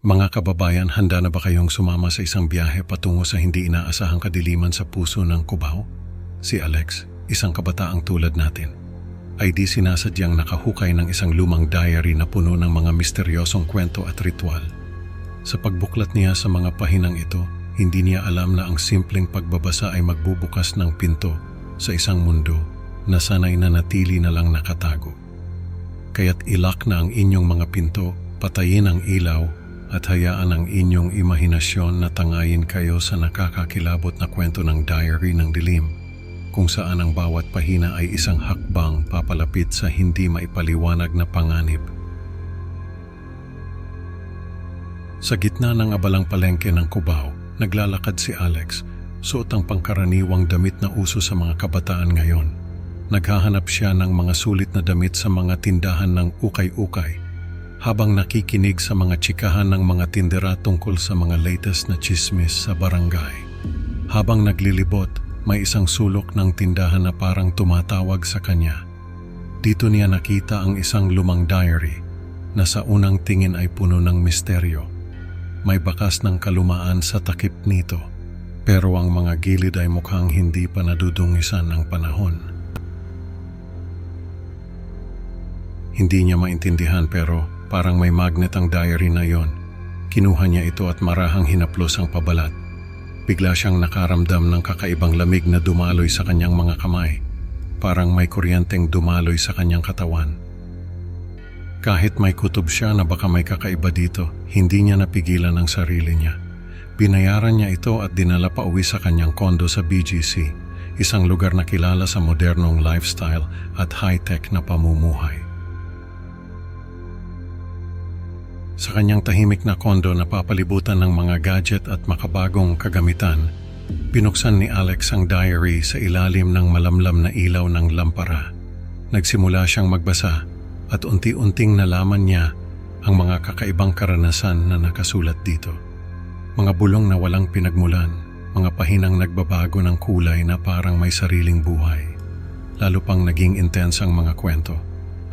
Mga kababayan, handa na ba kayong sumama sa isang biyahe patungo sa hindi inaasahang kadiliman sa puso ng Cubao? Si Alex, isang kabataang tulad natin, ay di sinasadyang nakahukay ng isang lumang diary na puno ng mga misteryosong kwento at ritual. Sa pagbuklat niya sa mga pahinang ito, hindi niya alam na ang simpleng pagbabasa ay magbubukas ng pinto sa isang mundo na sanay na natili na lang nakatago. Kaya't ilak na ang inyong mga pinto, patayin ang ilaw, at hayaan ang inyong imahinasyon na tangayin kayo sa nakakakilabot na kwento ng Diary ng Dilim, kung saan ang bawat pahina ay isang hakbang papalapit sa hindi maipaliwanag na panganib. Sa gitna ng abalang palengke ng Cubao, naglalakad si Alex, suot ang pangkaraniwang damit na uso sa mga kabataan ngayon. Naghahanap siya ng mga sulit na damit sa mga tindahan ng ukay-ukay, habang nakikinig sa mga tsikahan ng mga tindera tungkol sa mga latest na chismis sa barangay. Habang naglilibot, may isang sulok ng tindahan na parang tumatawag sa kanya. Dito niya nakita ang isang lumang diary na sa unang tingin ay puno ng misteryo. May bakas ng kalumaan sa takip nito, pero ang mga gilid ay mukhang hindi pa nadudungisan ng panahon. Hindi niya maintindihan pero parang may magnet ang diary na yon. Kinuha niya ito at marahang hinaplos ang pabalat. Bigla siyang nakaramdam ng kakaibang lamig na dumaloy sa kanyang mga kamay. Parang may kuryenteng dumaloy sa kanyang katawan. Kahit may kutob siya na baka may kakaiba dito, hindi niya napigilan ang sarili niya. Binayaran niya ito at dinala pa uwi sa kanyang kondo sa BGC, isang lugar na kilala sa modernong lifestyle at high-tech na pamumuhay. Sa kanyang tahimik na kondo na papalibutan ng mga gadget at makabagong kagamitan, binuksan ni Alex ang diary sa ilalim ng malamlam na ilaw ng lampara. Nagsimula siyang magbasa at unti-unting nalaman niya ang mga kakaibang karanasan na nakasulat dito. Mga bulong na walang pinagmulan, mga pahinang nagbabago ng kulay na parang may sariling buhay. Lalo pang naging intense ang mga kwento.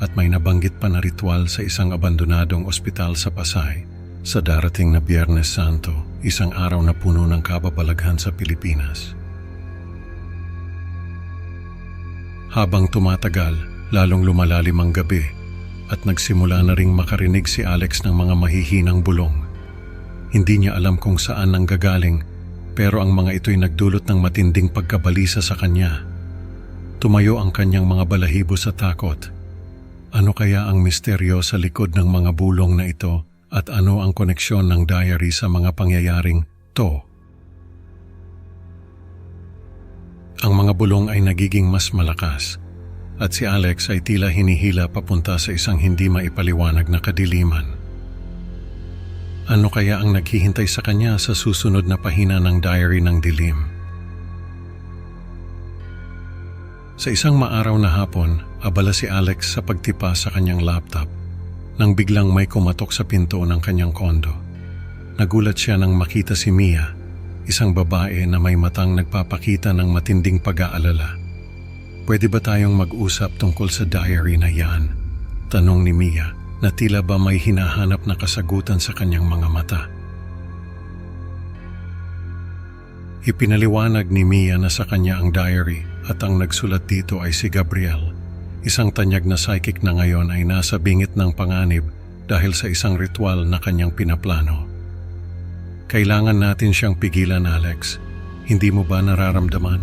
At may nabanggit pa na ritual sa isang abandonadong ospital sa Pasay sa darating na Biyernes Santo, isang araw na puno ng kababalaghan sa Pilipinas. Habang tumatagal, lalong lumalalim ang gabi at nagsimula na ring makarinig si Alex ng mga mahihinang bulong. Hindi niya alam kung saan nanggagaling, pero ang mga ito'y nagdulot ng matinding pagkabalisa sa kanya. Tumayo ang kanyang mga balahibo sa takot. Ano kaya ang misteryo sa likod ng mga bulong na ito at ano ang koneksyon ng diary sa mga pangyayaring to? Ang mga bulong ay nagiging mas malakas at si Alex ay tila hinihila papunta sa isang hindi maipaliwanag na kadiliman. Ano kaya ang naghihintay sa kanya sa susunod na pahina ng Diary ng Dilim? Sa isang maaraw na hapon, abala si Alex sa pagtipa sa kanyang laptop nang biglang may kumatok sa pinto ng kanyang kondo. Nagulat siya nang makita si Mia, isang babae na may matang nagpapakita ng matinding pag-aalala. "Pwede ba tayong mag-usap tungkol sa diary na yan?" tanong ni Mia na tila ba may hinahanap na kasagutan sa kanyang mga mata. Ipinaliwanag ni Mia na sa kanya ang diary at ang nagsulat dito ay si Gabriel, isang tanyag na psychic na ngayon ay nasa bingit ng panganib dahil sa isang ritual na kanyang pinaplano. "Kailangan natin siyang pigilan, Alex. Hindi mo ba nararamdaman?"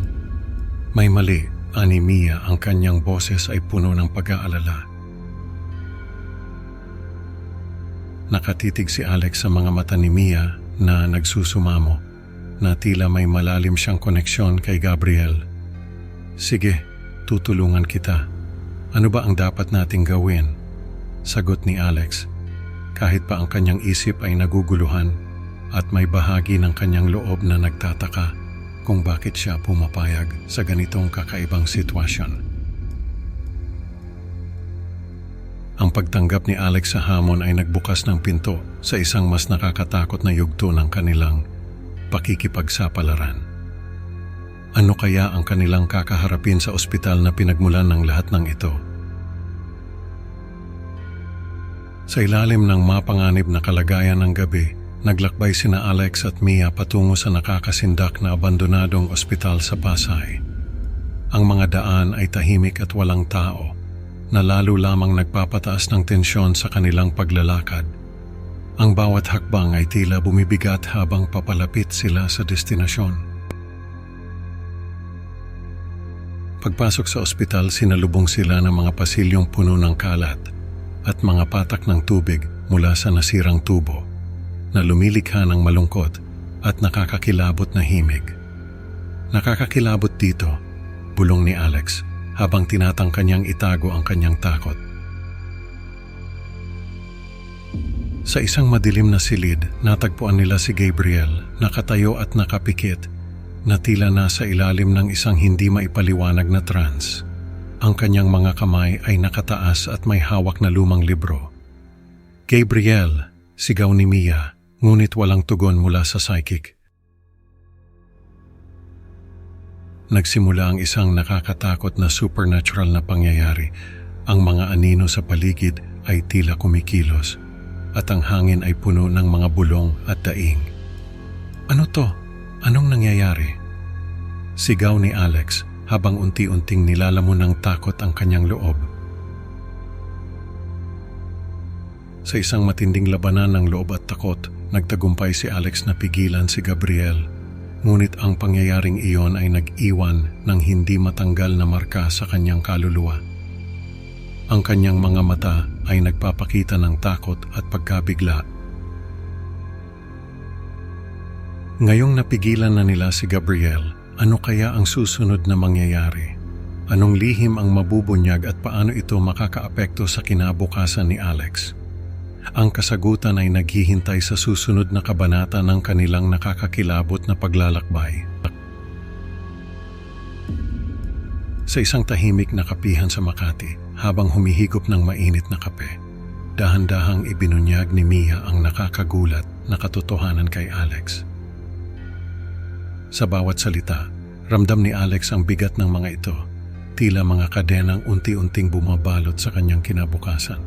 "May mali," ani Mia, ang kanyang boses ay puno ng pag-aalala. Nakatitig si Alex sa mga mata ni Mia na nagsusumamo, na tila may malalim siyang koneksyon kay Gabriel. "Sige, tutulungan kita. Ano ba ang dapat nating gawin?" sagot ni Alex. Kahit pa ang kanyang isip ay naguguluhan at may bahagi ng kanyang loob na nagtataka kung bakit siya pumapayag sa ganitong kakaibang sitwasyon. Ang pagtanggap ni Alex sa hamon ay nagbukas ng pinto sa isang mas nakakatakot na yugto ng kanilang pakikipagsapalaran. Ano kaya ang kanilang kakaharapin sa ospital na pinagmulan ng lahat ng ito? Sa ilalim ng mapanganib na kalagayan ng gabi, naglakbay sina Alex at Mia patungo sa nakakasindak na abandonadong ospital sa Pasay. Ang mga daan ay tahimik at walang tao, na lalo lamang nagpapataas ng tensyon sa kanilang paglalakad. Ang bawat hakbang ay tila bumibigat habang papalapit sila sa destinasyon. Pagpasok sa ospital, sinalubong sila ng mga pasilyong puno ng kalat at mga patak ng tubig mula sa nasirang tubo na lumilikha ng malungkot at nakakakilabot na himig. Nakakakilabot dito, bulong ni Alex habang tinatangka niyang itago ang kanyang takot. Sa isang madilim na silid, natagpuan nila si Gabriel, nakatayo at nakapikit, na tila nasa ilalim ng isang hindi maipaliwanag na trance. Ang kanyang mga kamay ay nakataas at may hawak na lumang libro. "Gabriel!" sigaw ni Mia, ngunit walang tugon mula sa psychic. Nagsimula ang isang nakakatakot na supernatural na pangyayari. Ang mga anino sa paligid ay tila kumikilos at ang hangin ay puno ng mga bulong at daing. "Ano to? Anong nangyayari?" Sigaw ni Alex habang unti-unting nilalamon ng takot ang kanyang loob. Sa isang matinding labanan ng loob at takot, nagtagumpay si Alex na pigilan si Gabriel. Ngunit ang pangyayaring iyon ay nag-iwan ng hindi matanggal na marka sa kanyang kaluluwa. Ang kanyang mga mata ay nagpapakita ng takot at pagkabigla. Ngayong napigilan na nila si Gabriel, ano kaya ang susunod na mangyayari? Anong lihim ang mabubunyag at paano ito makakaapekto sa kinabukasan ni Alex? Ang kasagutan ay naghihintay sa susunod na kabanata ng kanilang nakakakilabot na paglalakbay. Sa isang tahimik na kapihan sa Makati, habang humihigop ng mainit na kape, dahan-dahang ibinunyag ni Mia ang nakakagulat na katotohanan kay Alex. Sa bawat salita, ramdam ni Alex ang bigat ng mga ito, tila mga kadenang unti-unting bumabalot sa kanyang kinabukasan.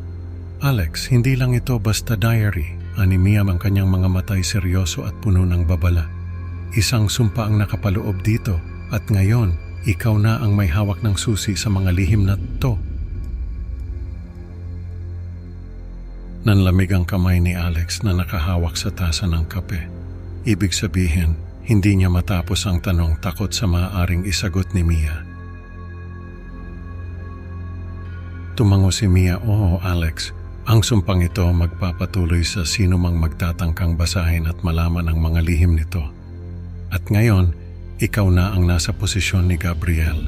"Alex, hindi lang ito basta diary," ani Mia, ang kanyang mga matay seryoso at puno ng babala. "Isang sumpa ang nakapaloob dito at ngayon, ikaw na ang may hawak ng susi sa mga lihim na to." Nanlamig ang kamay ni Alex na nakahawak sa tasa ng kape. Ibig sabihin, hindi niya matapos ang tanong takot sa maaaring isagot ni Mia. Tumango si Mia, "Oo, Alex. Ang sumpang ito magpapatuloy sa sino mang magtatangkang basahin at malaman ang mga lihim nito. At ngayon, ikaw na ang nasa posisyon ni Gabriel."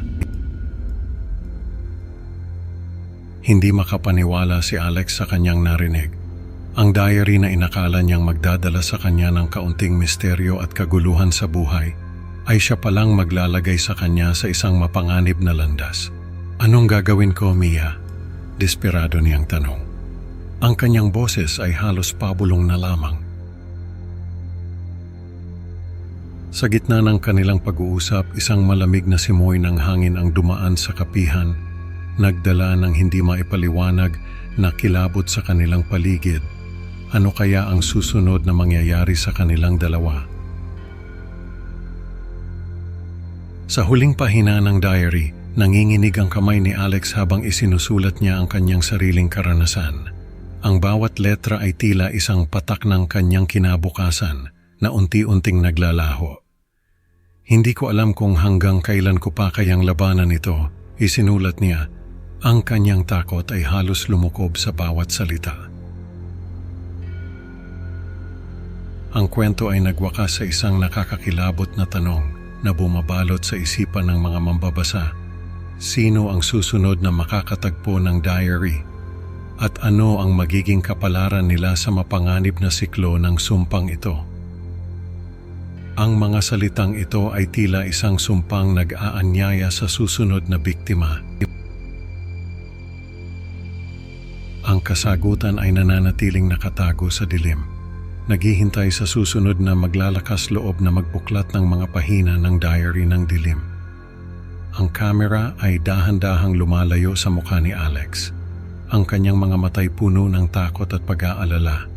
Hindi makapaniwala si Alex sa kanyang narinig. Ang diary na inakala niyang magdadala sa kanya ng kaunting misteryo at kaguluhan sa buhay, ay siya palang maglalagay sa kanya sa isang mapanganib na landas. "Anong gagawin ko, Mia?" Desperado niyang tanong. Ang kanyang boses ay halos pabulong na lamang. Sa gitna ng kanilang pag-uusap, isang malamig na simoy ng hangin ang dumaan sa kapihan, nagdala ng hindi maipaliwanag na kilabot sa kanilang paligid. Ano kaya ang susunod na mangyayari sa kanilang dalawa? Sa huling pahina ng diary, nanginginig ang kamay ni Alex habang isinusulat niya ang kanyang sariling karanasan. Ang bawat letra ay tila isang patak ng kanyang kinabukasan na unti-unting naglalaho. "Hindi ko alam kung hanggang kailan ko pa kayang labanan ito," isinulat niya. Ang kanyang takot ay halos lumukob sa bawat salita. Ang kwento ay nagwakas sa isang nakakakilabot na tanong na bumabalot sa isipan ng mga mambabasa. Sino ang susunod na makakatagpo ng diary? At ano ang magiging kapalaran nila sa mapanganib na siklo ng sumpang ito? Ang mga salitang ito ay tila isang sumpang nag-aanyaya sa susunod na biktima. Ang kasagutan ay nananatiling nakatago sa dilim, naghihintay sa susunod na maglalakas loob na magbuklat ng mga pahina ng diary ng dilim. Ang kamera ay dahan-dahang lumalayo sa mukha ni Alex. Ang kanyang mga matay puno ng takot at pag-aalala.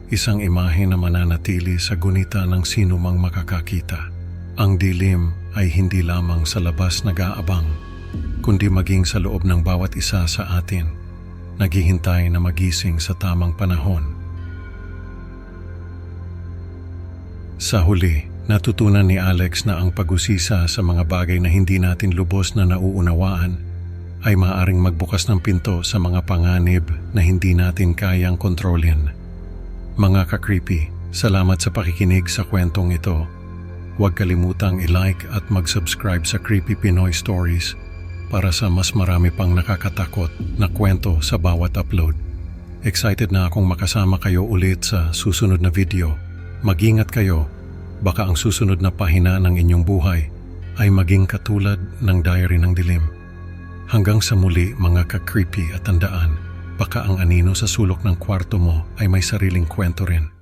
isang imahe na mananatili sa gunita ng sino mang makakakita. Ang dilim ay hindi lamang sa labas nag-aabang, kundi maging sa loob ng bawat isa sa atin, naghihintay na magising sa tamang panahon. Sa huli, natutunan ni Alex na ang pag-usisa sa mga bagay na hindi natin lubos na nauunawaan ay maaaring magbukas ng pinto sa mga panganib na hindi natin kayang kontrolin. Mga ka-creepy, salamat sa pakikinig sa kwentong ito. Huwag kalimutang i-like at mag-subscribe sa Creepy Pinoy Stories para sa mas marami pang nakakatakot na kwento sa bawat upload. Excited na akong makasama kayo ulit sa susunod na video. Mag-ingat kayo, baka ang susunod na pahina ng inyong buhay ay maging katulad ng Diary ng Dilim. Hanggang sa muli mga ka-creepy, at tandaan, baka ang anino sa sulok ng kwarto mo ay may sariling kwento rin.